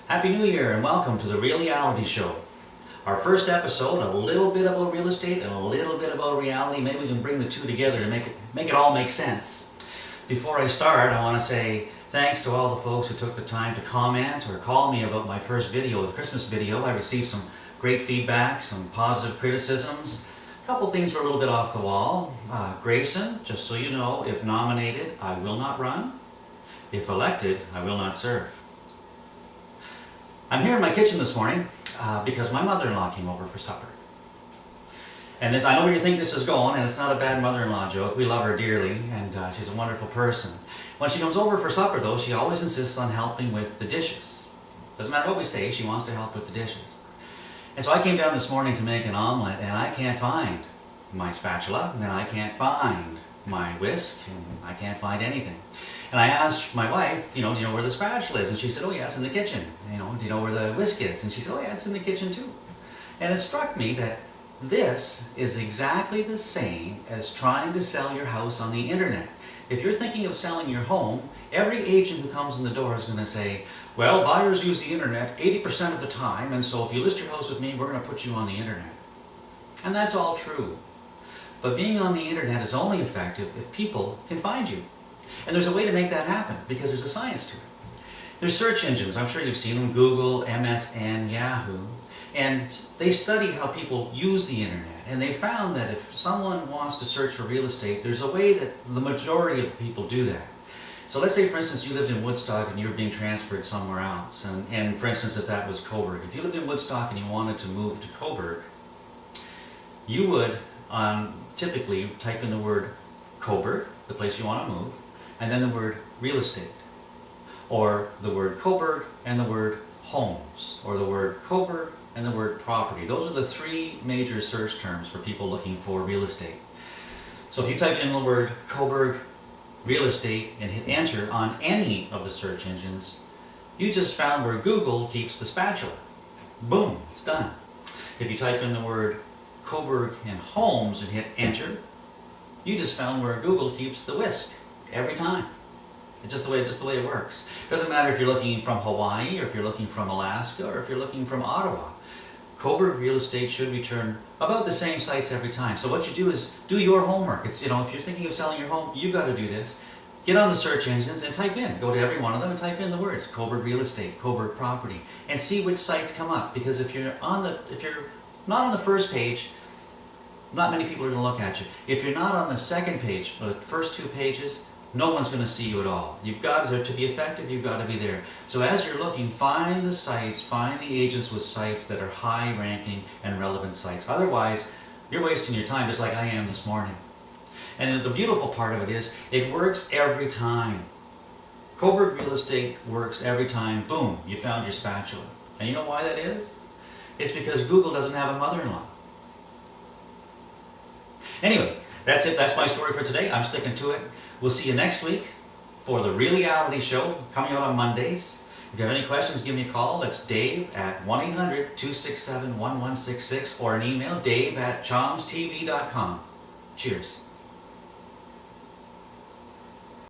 Happy New Year and welcome to the Reality Show. Our first episode, a little bit about real estate and a little bit about reality. Maybe we can bring the two together and make it all make sense. Before I start, I want to say thanks to all the folks who took the time to comment or call me about my first video, the Christmas video. I received some great feedback, some positive criticisms. A couple things were a little bit off the wall. Grayson, just so you know, if nominated, I will not run. If elected, I will not serve. I'm here in my kitchen this morning because my mother-in-law came over for supper. And I know where you think this is going, and it's not a bad mother-in-law joke. We love her dearly, and she's a wonderful person. When she comes over for supper, though, she always insists on helping with the dishes. Doesn't matter what we say, she wants to help with the dishes. And so I came down this morning to make an omelet, and I can't find my spatula, and I can't find my whisk, and I can't find anything. And I asked my wife, do you know where the spatula is? And she said, oh yeah, it's in the kitchen. Do you know where the whisk is? And she said, oh yeah, it's in the kitchen too. And it struck me that this is exactly the same as trying to sell your house on the internet. If you're thinking of selling your home, every agent who comes in the door is going to say, well, buyers use the internet 80% of the time, and so if you list your house with me, we're going to put you on the internet. And that's all true. But being on the internet is only effective if people can find you. And there's a way to make that happen, because there's a science to it. There's search engines, I'm sure you've seen them, Google, MSN, Yahoo, and they study how people use the internet, and they found that if someone wants to search for real estate, there's a way that the majority of people do that. So let's say, for instance, you lived in Woodstock and you were being transferred somewhere else, and for instance, if that was Coburg. If you lived in Woodstock and you wanted to move to Coburg, you would typically type in the word Coburg, the place you want to move, and then the word real estate, or the word Coburg and the word homes, or the word Coburg and the word property. Those are the three major search terms for people looking for real estate. So if you typed in the word Coburg real estate and hit enter on any of the search engines, you just found where Google keeps the spatula. Boom, it's done. If you type in the word Coburg and homes and hit enter, you just found where Google keeps the whisk. Every time. It's just the way it works. It doesn't matter if you're looking from Hawaii, or if you're looking from Alaska, or if you're looking from Ottawa. Coburg real estate should return about the same sites every time. So what you do is do your homework. If you're thinking of selling your home, you've got to do this. Get on the search engines and type in. Go to every one of them and type in the words Coburg real estate, Coburg property, and see which sites come up. Because if you're not on the first page, not many people are going to look at you. If you're not on the second page, or the first two pages, no one's going to see you at all. You've got to be effective, you've got to be there. So as you're looking, find the sites, find the agents with sites that are high ranking and relevant sites. Otherwise, you're wasting your time just like I am this morning. And the beautiful part of it is, it works every time. Coburg real estate works every time. Boom, you found your spatula. And you know why that is? It's because Google doesn't have a mother-in-law. Anyway, that's it. That's my story for today. I'm sticking to it. We'll see you next week for the Reality Show, coming out on Mondays. If you have any questions, give me a call. That's Dave at 1-800-267-1166, or an email, dave@chomstv.com. Cheers.